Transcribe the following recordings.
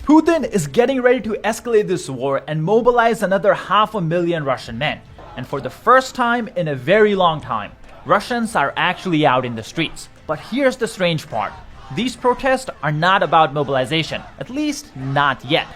Putin is getting ready to escalate this war and mobilize another 500,000 Russian men. And for the first time in a very long time, Russians are actually out in the streets. But here's the strange part. These protests are not about mobilization, at least not yet.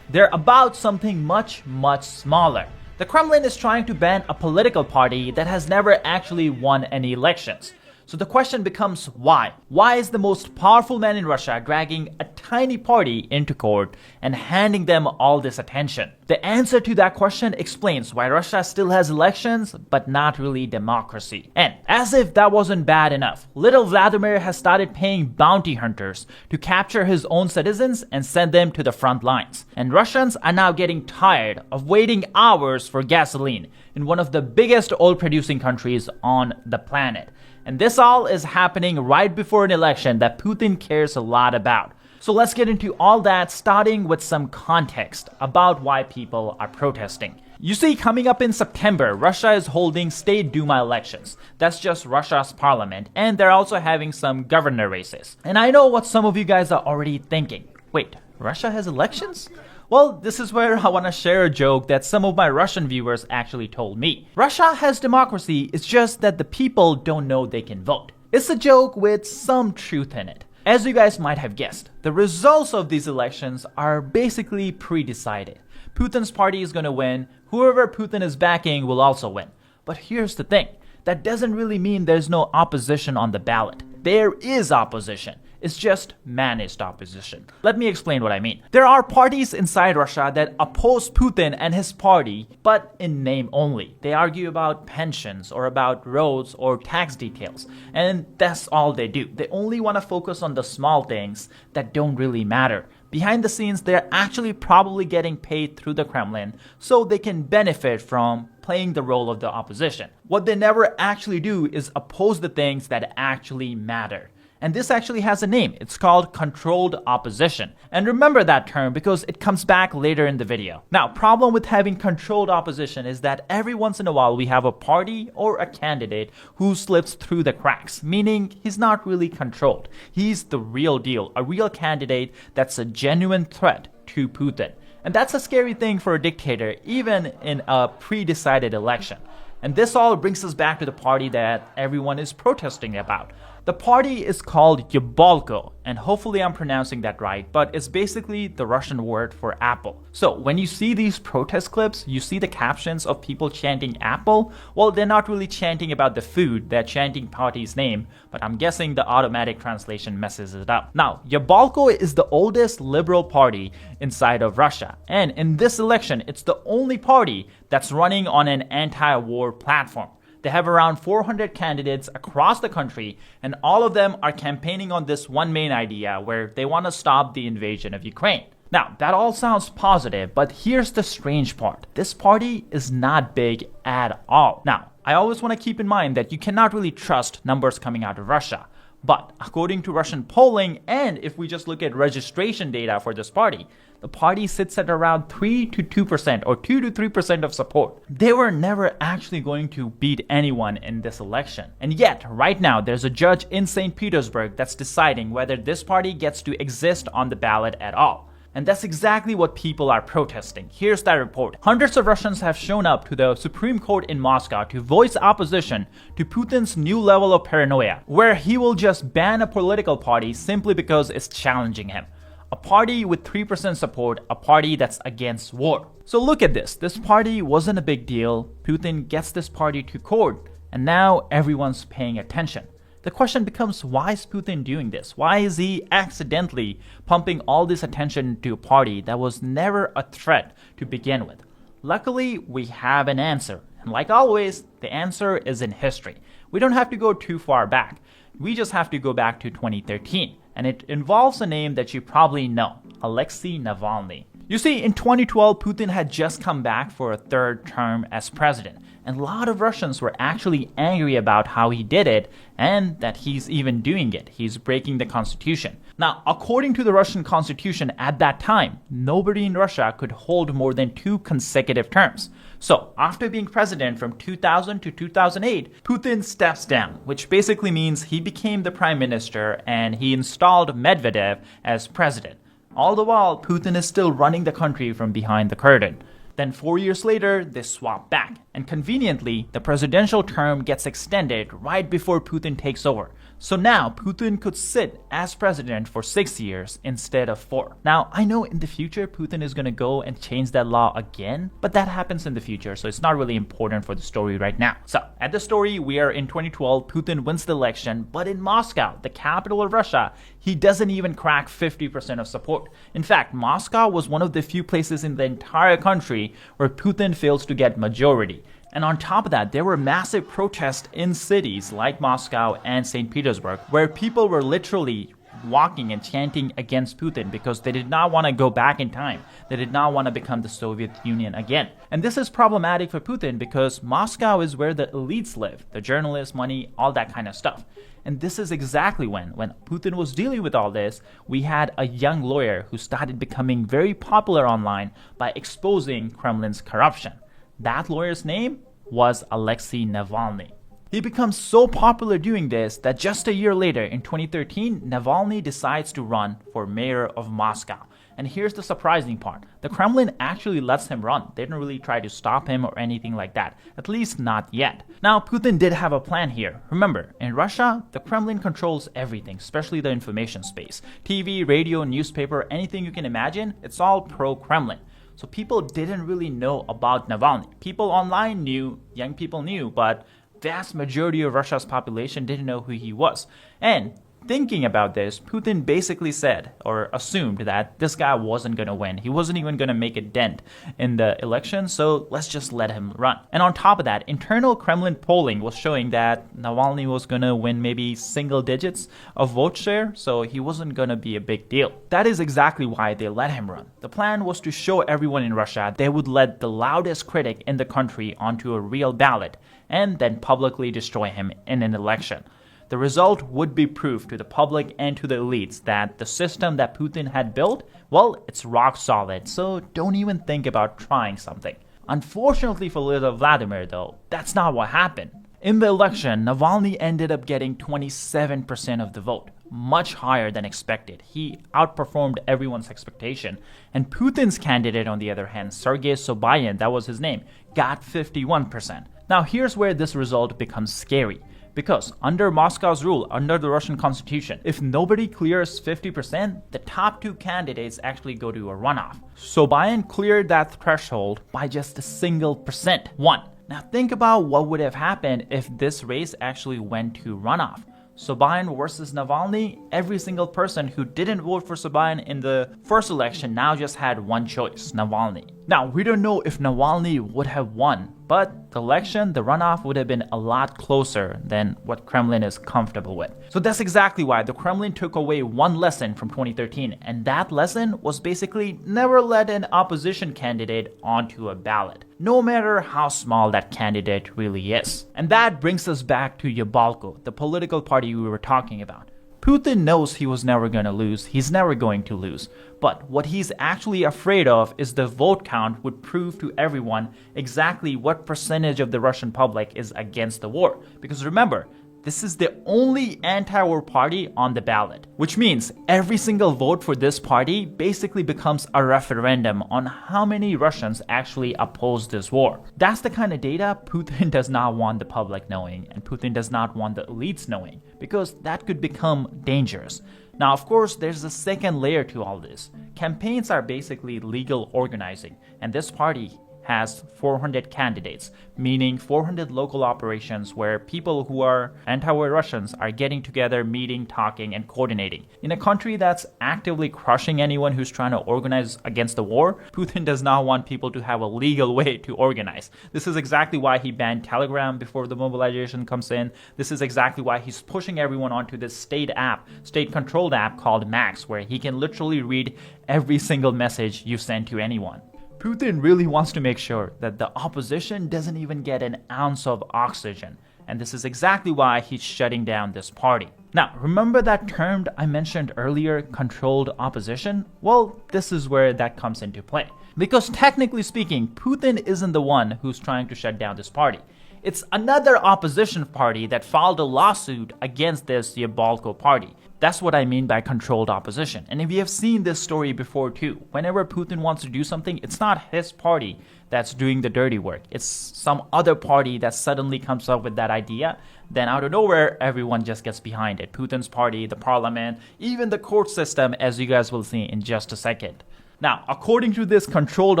They're about something much, much smaller. The Kremlin is trying to ban a political party that has never actually won any elections. So the question becomes why? Why is the most powerful man in Russia dragging a tiny party into court and handing them all this attention? The answer to that question explains why Russia still has elections but not really democracy. And as if that wasn't bad enough, little Vladimir has started paying bounty hunters to capture his own citizens and send them to the front lines. And Russians are now getting tired of waiting hours for gasoline in one of the biggest oil-producing countries on the planet. And this all is happening right before an election that Putin cares a lot about. So let's get into all that, starting with some context about why people are protesting. You see, coming up in September, Russia is holding State Duma elections. That's just Russia's parliament, and they're also having some governor races. And I know what some of you guys are already thinking. Wait, Russia has elections? Well, this is where I want to share a joke that some of my Russian viewers actually told me. Russia has democracy, it's just that the people don't know they can vote. It's a joke with some truth in it. As you guys might have guessed, the results of these elections are basically pre-decided. Putin's party is going to win, whoever Putin is backing will also win. But here's the thing, that doesn't really mean there's no opposition on the ballot. There is opposition. It's just managed opposition. Let me explain what I mean. There are parties inside Russia that oppose Putin and his party, but in name only. They argue about pensions or about roads or tax details, and that's all they do. They only want to focus on the small things that don't really matter. Behind the scenes, they're actually probably getting paid through the Kremlin so they can benefit from playing the role of the opposition. What they never actually do is oppose the things that actually matter. And this actually has a name. It's called controlled opposition. And remember that term because it comes back later in the video. Now, problem with having controlled opposition is that every once in a while we have a party or a candidate who slips through the cracks, meaning he's not really controlled. He's the real deal, a real candidate that's a genuine threat to Putin. And that's a scary thing for a dictator, even in a pre-decided election. And this all brings us back to the party that everyone is protesting about. The party is called Yabloko, and hopefully I'm pronouncing that right, but it's basically the Russian word for apple. So when you see these protest clips, you see the captions of people chanting apple. Well, they're not really chanting about the food, they're chanting party's name, but I'm guessing the automatic translation messes it up. Now, Yabloko is the oldest liberal party inside of Russia, and in this election, it's the only party that's running on an anti-war platform. They have around 400 candidates across the country, and all of them are campaigning on this one main idea where they want to stop the invasion of Ukraine. Now, that all sounds positive, but here's the strange part. This party is not big at all. Now, I always want to keep in mind that you cannot really trust numbers coming out of Russia. But according to Russian polling, and if we just look at registration data for this party, the party sits at around 3 to 2% or 2 to 3% of support. They were never actually going to beat anyone in this election. And yet, right now, there's a judge in St. Petersburg that's deciding whether this party gets to exist on the ballot at all. And that's exactly what people are protesting. Here's that report. Hundreds of Russians have shown up to the Supreme Court in Moscow to voice opposition to Putin's new level of paranoia, where he will just ban a political party simply because it's challenging him. A party with 3% support, a party that's against war. So look at this. This party wasn't a big deal. Putin gets this party to court, and now everyone's paying attention. The question becomes, why is Putin doing this? Why is he accidentally pumping all this attention to a party that was never a threat to begin with? Luckily, we have an answer. And like always, the answer is in history. We don't have to go too far back. We just have to go back to 2013. And it involves a name that you probably know, Alexei Navalny. You see, in 2012, Putin had just come back for a third term as president. And a lot of Russians were actually angry about how he did it and that he's even doing it. He's breaking the constitution. Now, according to the Russian constitution at that time, nobody in Russia could hold more than 2 consecutive terms. So, after being president from 2000 to 2008, Putin steps down, which basically means he became the prime minister and he installed Medvedev as president. All the while, Putin is still running the country from behind the curtain. Then 4 years later, they swap back. And conveniently, the presidential term gets extended right before Putin takes over. So now Putin could sit as president for 6 years instead of 4. Now, I know in the future Putin is going to go and change that law again, but that happens in the future, so it's not really important for the story right now. So, at the story, we are in 2012, Putin wins the election, but in Moscow, the capital of Russia, he doesn't even crack 50% of support. In fact, Moscow was one of the few places in the entire country where Putin fails to get majority. And on top of that, there were massive protests in cities like Moscow and St. Petersburg, where people were literally walking and chanting against Putin because they did not want to go back in time. They did not want to become the Soviet Union again. And this is problematic for Putin because Moscow is where the elites live, the journalists, money, all that kind of stuff. And this is exactly when Putin was dealing with all this, we had a young lawyer who started becoming very popular online by exposing Kremlin's corruption. That lawyer's name was Alexei Navalny. He becomes so popular doing this that just a year later, in 2013, Navalny decides to run for mayor of Moscow. And here's the surprising part. The Kremlin actually lets him run. They didn't really try to stop him or anything like that. At least not yet. Now, Putin did have a plan here. Remember, in Russia, the Kremlin controls everything, especially the information space. TV, radio, newspaper, anything you can imagine, it's all pro-Kremlin. So people didn't really know about Navalny. People online knew, young people knew, but vast majority of Russia's population didn't know who he was. And thinking about this, Putin basically said or assumed that this guy wasn't going to win. He wasn't even going to make a dent in the election, so let's just let him run. And on top of that, internal Kremlin polling was showing that Navalny was going to win maybe single digits of vote share, so he wasn't going to be a big deal. That is exactly why they let him run. The plan was to show everyone in Russia they would let the loudest critic in the country onto a real ballot and then publicly destroy him in an election. The result would be proof to the public and to the elites that the system that Putin had built, well, it's rock solid, so don't even think about trying something. Unfortunately for little Vladimir, though, that's not what happened. In the election, Navalny ended up getting 27% of the vote, much higher than expected. He outperformed everyone's expectation. And Putin's candidate, on the other hand, Sergei Sobyanin, that was his name, got 51%. Now here's where this result becomes scary. Because under Moscow's rule, under the Russian constitution, if nobody clears 50%, the top two candidates actually go to a runoff. Sobyanin cleared that threshold by just a single percent, 1. Now think about what would have happened if this race actually went to runoff. Sobyanin versus Navalny, every single person who didn't vote for Sobyanin in the first election now just had one choice, Navalny. Now, we don't know if Navalny would have won, but the election, the runoff would have been a lot closer than what Kremlin is comfortable with. So that's exactly why the Kremlin took away one lesson from 2013, and that lesson was basically never let an opposition candidate onto a ballot, no matter how small that candidate really is. And that brings us back to Yabalko, the political party we were talking about. Putin knows he was never going to lose. He's never going to lose. But what he's actually afraid of is the vote count would prove to everyone exactly what percentage of the Russian public is against the war. Because remember, this is the only anti-war party on the ballot, which means every single vote for this party basically becomes a referendum on how many Russians actually oppose this war. That's the kind of data Putin does not want the public knowing, and Putin does not want the elites knowing, because that could become dangerous. Now, of course, there's a second layer to all this. Campaigns are basically legal organizing, and this party has 400 candidates, meaning 400 local operations where people who are anti-war Russians are getting together, meeting, talking, and coordinating. In a country that's actively crushing anyone who's trying to organize against the war, Putin does not want people to have a legal way to organize. This is exactly why he banned Telegram before the mobilization comes in. This is exactly why he's pushing everyone onto this state-controlled app called Max, where he can literally read every single message you send to anyone. Putin really wants to make sure that the opposition doesn't even get an ounce of oxygen, and this is exactly why he's shutting down this party. Now, remember that term I mentioned earlier, controlled opposition? Well, this is where that comes into play. Because technically speaking, Putin isn't the one who's trying to shut down this party. It's another opposition party that filed a lawsuit against this Yabalko party. That's what I mean by controlled opposition. And if you have seen this story before too, whenever Putin wants to do something, it's not his party that's doing the dirty work. It's some other party that suddenly comes up with that idea. Then out of nowhere, everyone just gets behind it. Putin's party, the parliament, even the court system, as you guys will see in just a second. Now, according to this controlled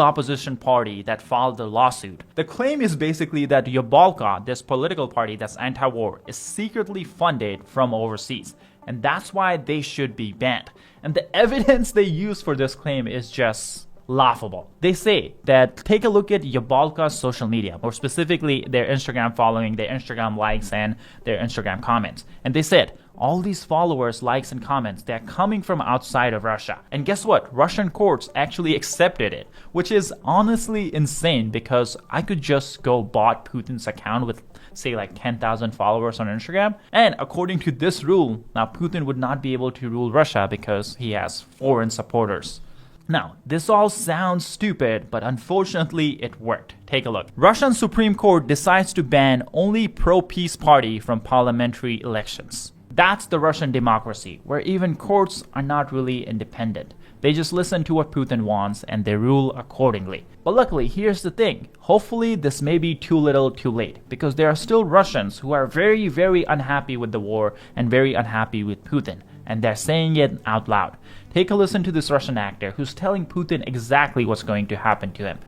opposition party that filed the lawsuit, the claim is basically that Yabalka, this political party that's anti-war, is secretly funded from overseas. And that's why they should be banned. And the evidence they use for this claim is just laughable. They say that take a look at Yabalka's social media, more specifically their Instagram following, their Instagram likes, and their Instagram comments. And they said, all these followers, likes, and comments, they're coming from outside of Russia. And guess what? Russian courts actually accepted it, which is honestly insane because I could just go bought Putin's account with, say, like 10,000 followers on Instagram. And according to this rule, now Putin would not be able to rule Russia because he has foreign supporters. Now, this all sounds stupid, but unfortunately it worked. Take a look. Russian Supreme Court decides to ban only pro-peace party from parliamentary elections. That's the Russian democracy, where even courts are not really independent. They just listen to what Putin wants and they rule accordingly. But luckily, here's the thing. Hopefully, this may be too little too late, because there are still Russians who are very, very unhappy with the war and very unhappy with Putin. And they're saying it out loud. Take a listen to this Russian actor who's telling Putin exactly what's going to happen to him.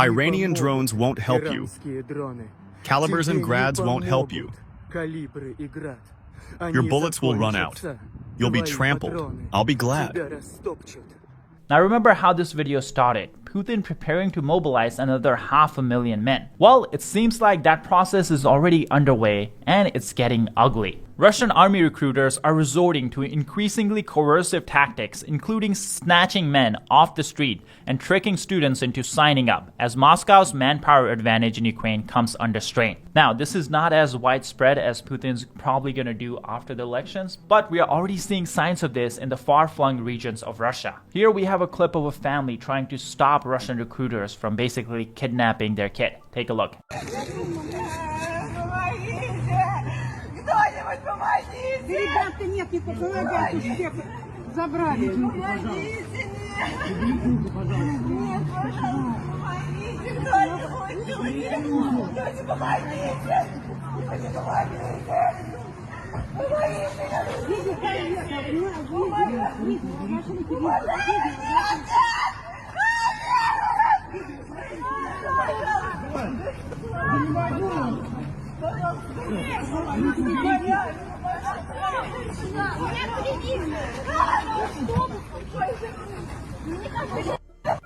Iranian drones won't help you. Calibers and grads won't help you. Your bullets will run out. You'll be trampled. I'll be glad. Now remember how this video started. Putin preparing to mobilize another 500,000 men. Well, it seems like that process is already underway and it's getting ugly. Russian army recruiters are resorting to increasingly coercive tactics, including snatching men off the street and tricking students into signing up, as Moscow's manpower advantage in Ukraine comes under strain. Now, this is not as widespread as Putin's probably going to do after the elections, but we are already seeing signs of this in the far-flung regions of Russia. Here we have a clip of a family trying to stop Russian recruiters from basically kidnapping their kid. Take a look. Ребята, нет, не помогайте, всех забрали. Помогите мне! Нет, пожалуйста, помогите! Кто-нибудь, помогите!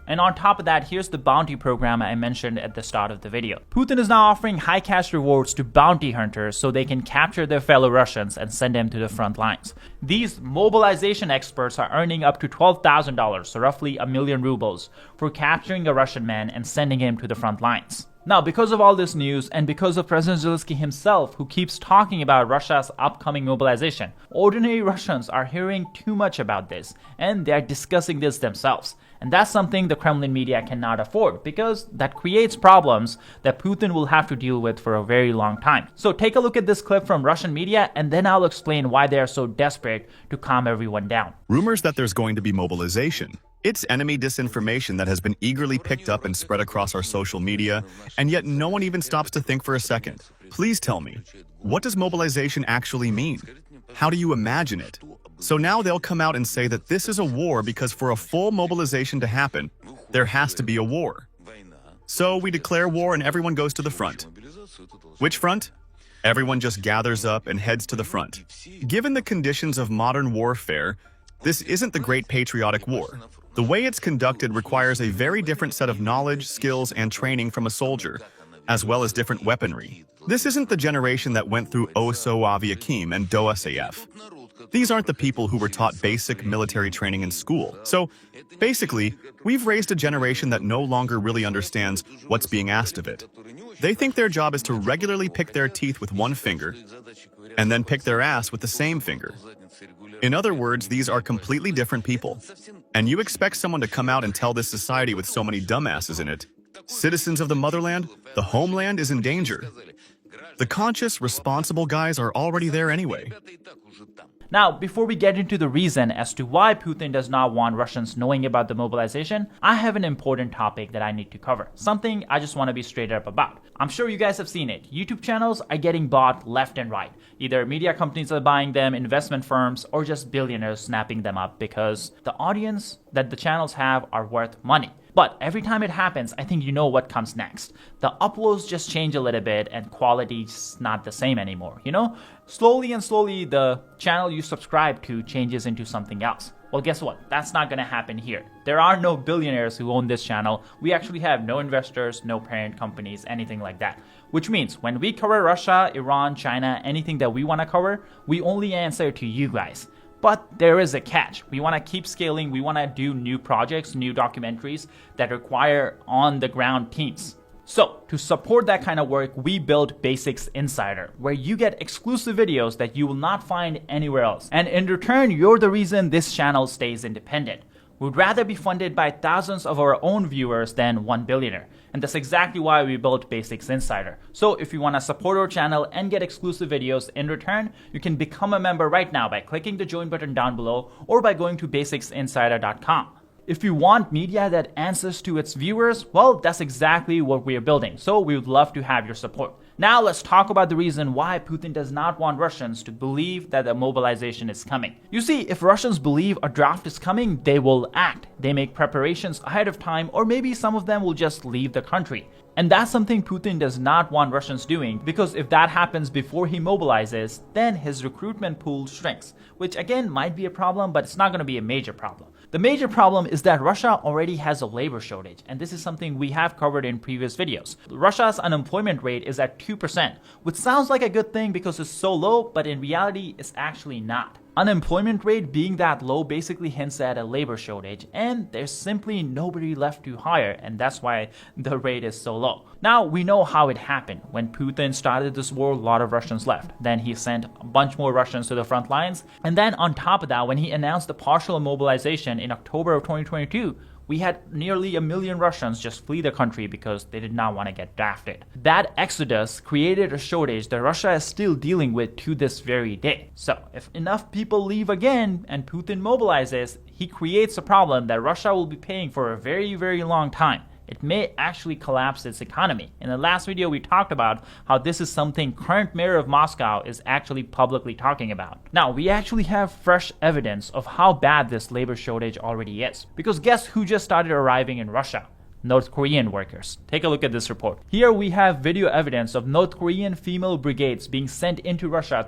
And on top of that, here's the bounty program I mentioned at the start of the video. Putin is now offering high cash rewards to bounty hunters so they can capture their fellow Russians and send them to the front lines. These mobilization experts are earning up to $12,000, so roughly 1,000,000 rubles, for capturing a Russian man and sending him to the front lines. Now, because of all this news and because of President Zelensky himself, who keeps talking about Russia's upcoming mobilization, ordinary Russians are hearing too much about this, and they're discussing this themselves. And that's something the Kremlin media cannot afford, because that creates problems that Putin will have to deal with for a very long time. So take a look at this clip from Russian media, and then I'll explain why they are so desperate to calm everyone down. Rumors that there's going to be mobilization. It's enemy disinformation that has been eagerly picked up and spread across our social media, and yet no one even stops to think for a second. Please tell me, what does mobilization actually mean? How do you imagine it? So now they'll come out and say that this is a war because for a full mobilization to happen, there has to be a war. So we declare war and everyone goes to the front. Which front? Everyone just gathers up and heads to the front. Given the conditions of modern warfare, this isn't the Great Patriotic War. The way it's conducted requires a very different set of knowledge, skills, and training from a soldier, as well as different weaponry. This isn't the generation that went through OSO Aviakim and DOSAF. These aren't the people who were taught basic military training in school. So, basically, we've raised a generation that no longer really understands what's being asked of it. They think their job is to regularly pick their teeth with one finger, and then pick their ass with the same finger. In other words, these are completely different people. And you expect someone to come out and tell this society with so many dumbasses in it, Citizens of the motherland, the homeland is in danger. The conscious, responsible guys are already there anyway. Now, before we get into the reason as to why Putin does not want Russians knowing about the mobilization, I have an important topic that I need to cover. Something I just want to be straight up about. I'm sure you guys have seen it. YouTube channels are getting bought left and right. Either media companies are buying them, investment firms, or just billionaires snapping them up because the audience that the channels have are worth money. But every time it happens, I think you know what comes next. The uploads just change a little bit and quality's not the same anymore, you know? Slowly and slowly, the channel you subscribe to changes into something else. Well, guess what? That's not gonna happen here. There are no billionaires who own this channel. We actually have no investors, no parent companies, anything like that. Which means when we cover Russia, Iran, China, anything that we wanna cover, we only answer to you guys. But there is a catch. We want to keep scaling. We want to do new projects, new documentaries that require on-the-ground teams. So, to support that kind of work, we built Basics Insider, where you get exclusive videos that you will not find anywhere else. And in return, you're the reason this channel stays independent. We'd rather be funded by thousands of our own viewers than one billionaire. And that's exactly why we built Basics Insider. So if you want to support our channel and get exclusive videos in return, you can become a member right now by clicking the join button down below or by going to basicsinsider.com. If you want media that answers to its viewers, well, that's exactly what we are building. So we would love to have your support. Now let's talk about the reason why Putin does not want Russians to believe that the mobilization is coming. You see, if Russians believe a draft is coming, they will act. They make preparations ahead of time, or maybe some of them will just leave the country. And that's something Putin does not want Russians doing, because if that happens before he mobilizes, then his recruitment pool shrinks, which again might be a problem, but it's not going to be a major problem. The major problem is that Russia already has a labor shortage, and this is something we have covered in previous videos. Russia's unemployment rate is at 2%, which sounds like a good thing because it's so low, but in reality, it's actually not. Unemployment rate being that low basically hints at a labor shortage, and there's simply nobody left to hire, and that's why the rate is so low. Now, we know how it happened. When Putin started this war, a lot of Russians left. Then he sent a bunch more Russians to the front lines, and then on top of that, when he announced the partial mobilization in October of 2022, we had nearly 1 million Russians just flee the country because they did not want to get drafted. That exodus created a shortage that Russia is still dealing with to this very day. So if enough people leave again and Putin mobilizes, he creates a problem that Russia will be paying for a very, very long time. It may actually collapse its economy. In the last video, we talked about how this is something current mayor of Moscow is actually publicly talking about. Now, we actually have fresh evidence of how bad this labor shortage already is. Because guess who just started arriving in Russia? North Korean workers. Take a look at this report. Here we have video evidence of North Korean female brigades being sent into Russia